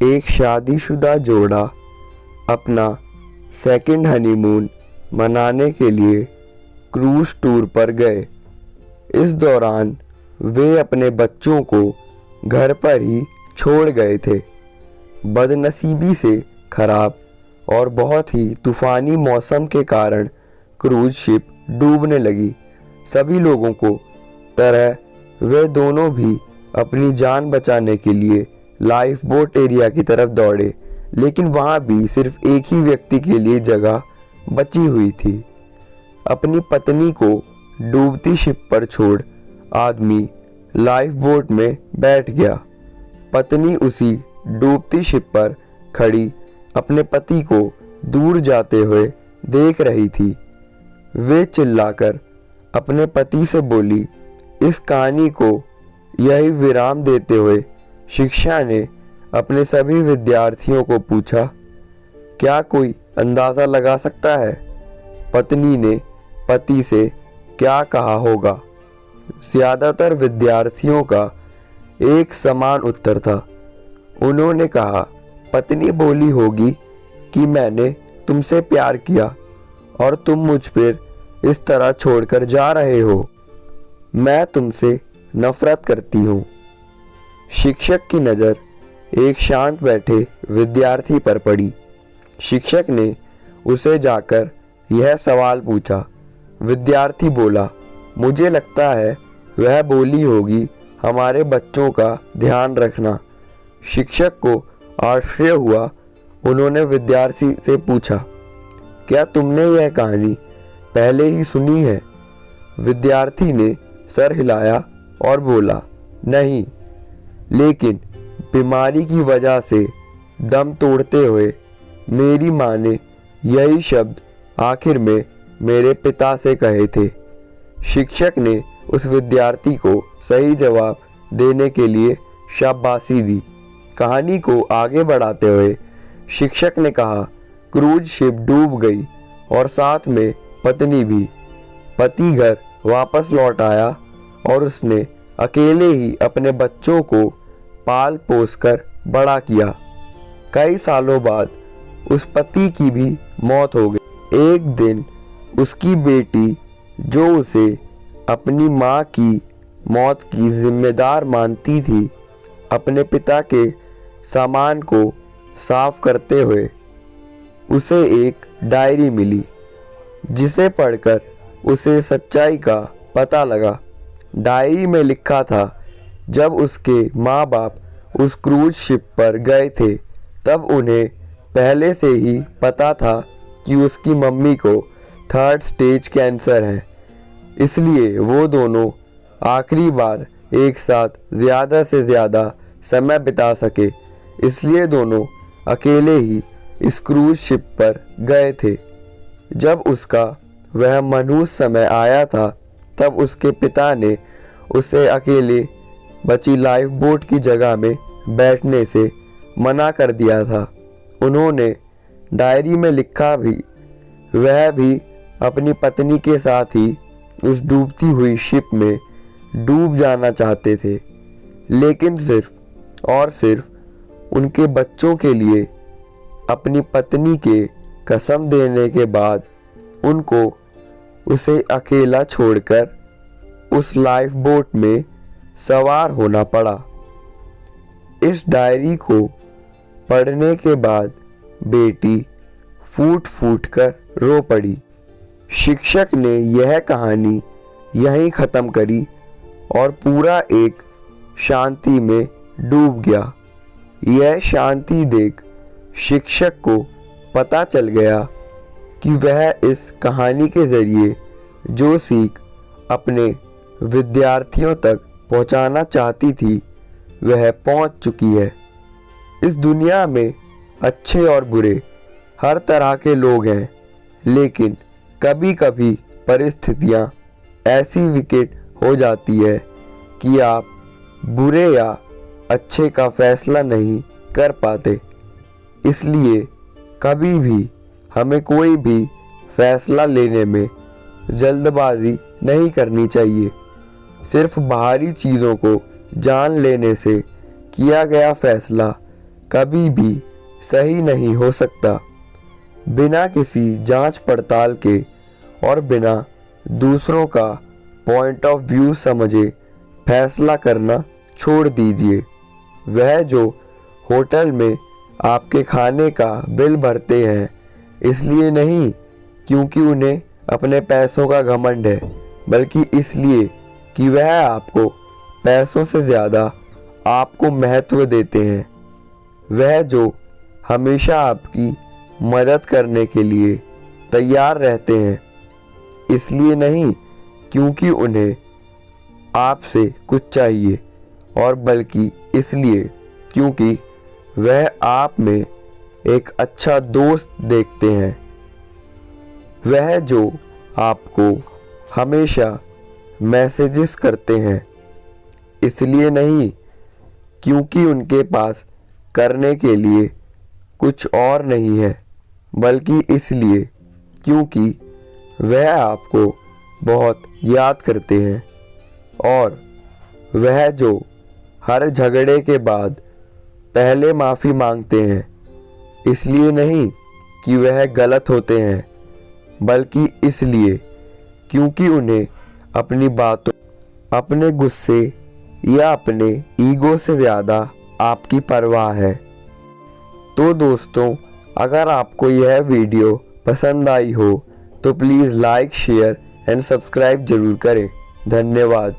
एक शादीशुदा जोड़ा अपना सेकंड हनीमून मनाने के लिए क्रूज टूर पर गए। इस दौरान वे अपने बच्चों को घर पर ही छोड़ गए थे। बदनसीबी से खराब और बहुत ही तूफानी मौसम के कारण क्रूज शिप डूबने लगी। सभी लोगों को तरह वे दोनों भी अपनी जान बचाने के लिए लाइफ बोट एरिया की तरफ दौड़े, लेकिन वहां भी सिर्फ एक ही व्यक्ति के लिए जगह बची हुई थी। अपनी पत्नी को डूबती शिप पर छोड़ आदमी लाइफ बोट में बैठ गया। पत्नी उसी डूबती शिप पर खड़ी अपने पति को दूर जाते हुए देख रही थी। वे चिल्लाकर अपने पति से बोली। इस कहानी को यही विराम देते हुए शिक्षा ने अपने सभी विद्यार्थियों को पूछा, क्या कोई अंदाज़ा लगा सकता है पत्नी ने पति से क्या कहा होगा? ज़्यादातर विद्यार्थियों का एक समान उत्तर था। उन्होंने कहा, पत्नी बोली होगी कि मैंने तुमसे प्यार किया और तुम मुझ पर इस तरह छोड़कर जा रहे हो। मैं तुमसे नफरत करती हूँ। शिक्षक की नज़र एक शांत बैठे विद्यार्थी पर पड़ी। शिक्षक ने उसे जाकर यह सवाल पूछा। विद्यार्थी बोला, मुझे लगता है वह बोली होगी हमारे बच्चों का ध्यान रखना। शिक्षक को आश्चर्य हुआ। उन्होंने विद्यार्थी से पूछा, क्या तुमने यह कहानी पहले ही सुनी है? विद्यार्थी ने सर हिलाया और बोला, नहीं, लेकिन बीमारी की वजह से दम तोड़ते हुए मेरी माँ ने यही शब्द आखिर में मेरे पिता से कहे थे। शिक्षक ने उस विद्यार्थी को सही जवाब देने के लिए शाबाशी दी। कहानी को आगे बढ़ाते हुए शिक्षक ने कहा, क्रूज शिप डूब गई और साथ में पत्नी भी। पति घर वापस लौट आया और उसने अकेले ही अपने बच्चों को पाल पोस कर बड़ा किया। कई सालों बाद उस पति की भी मौत हो गई। एक दिन उसकी बेटी, जो उसे अपनी माँ की मौत की जिम्मेदार मानती थी, अपने पिता के सामान को साफ करते हुए उसे एक डायरी मिली, जिसे पढ़कर उसे सच्चाई का पता लगा। डायरी में लिखा था, जब उसके माँ बाप उस क्रूज शिप पर गए थे तब उन्हें पहले से ही पता था कि उसकी मम्मी को 3rd स्टेज कैंसर है, इसलिए वो दोनों आखिरी बार एक साथ ज़्यादा से ज़्यादा समय बिता सके, इसलिए दोनों अकेले ही इस क्रूज शिप पर गए थे। जब उसका वह मनहूस समय आया था तब उसके पिता ने उसे अकेले बची लाइफ बोट की जगह में बैठने से मना कर दिया था। उन्होंने डायरी में लिखा भी, वह भी अपनी पत्नी के साथ ही उस डूबती हुई शिप में डूब जाना चाहते थे, लेकिन सिर्फ और सिर्फ उनके बच्चों के लिए। अपनी पत्नी के कसम देने के बाद उनको उसे अकेला छोड़कर उस लाइफ बोट में सवार होना पड़ा। इस डायरी को पढ़ने के बाद बेटी फूट फूट कर रो पड़ी। शिक्षक ने यह कहानी यहीं ख़त्म करी और पूरा एक शांति में डूब गया। यह शांति देख शिक्षक को पता चल गया कि वह इस कहानी के ज़रिए जो सीख अपने विद्यार्थियों तक पहुंचाना चाहती थी वह पहुंच चुकी है। इस दुनिया में अच्छे और बुरे हर तरह के लोग हैं, लेकिन कभी कभी परिस्थितियां ऐसी विकट हो जाती है कि आप बुरे या अच्छे का फैसला नहीं कर पाते। इसलिए कभी भी हमें कोई भी फैसला लेने में जल्दबाजी नहीं करनी चाहिए। सिर्फ बाहरी चीज़ों को जान लेने से किया गया फैसला कभी भी सही नहीं हो सकता। बिना किसी जांच पड़ताल के और बिना दूसरों का पॉइंट ऑफ व्यू समझे फैसला करना छोड़ दीजिए। वह जो होटल में आपके खाने का बिल भरते हैं इसलिए नहीं क्योंकि उन्हें अपने पैसों का घमंड है, बल्कि इसलिए कि वह आपको पैसों से ज़्यादा आपको महत्व देते हैं। वह जो हमेशा आपकी मदद करने के लिए तैयार रहते हैं, इसलिए नहीं क्योंकि उन्हें आपसे कुछ चाहिए, और बल्कि इसलिए क्योंकि वह आप में एक अच्छा दोस्त देखते हैं। वह जो आपको हमेशा मैसेजेस करते हैं, इसलिए नहीं क्योंकि उनके पास करने के लिए कुछ और नहीं है, बल्कि इसलिए क्योंकि वह आपको बहुत याद करते हैं। और वह जो हर झगड़े के बाद पहले माफ़ी मांगते हैं, इसलिए नहीं कि वह गलत होते हैं, बल्कि इसलिए क्योंकि उन्हें अपनी बातों, अपने गुस्से या अपने ईगो से ज़्यादा आपकी परवाह है। तो दोस्तों, अगर आपको यह वीडियो पसंद आई हो तो please like, share and subscribe ज़रूर करें। धन्यवाद।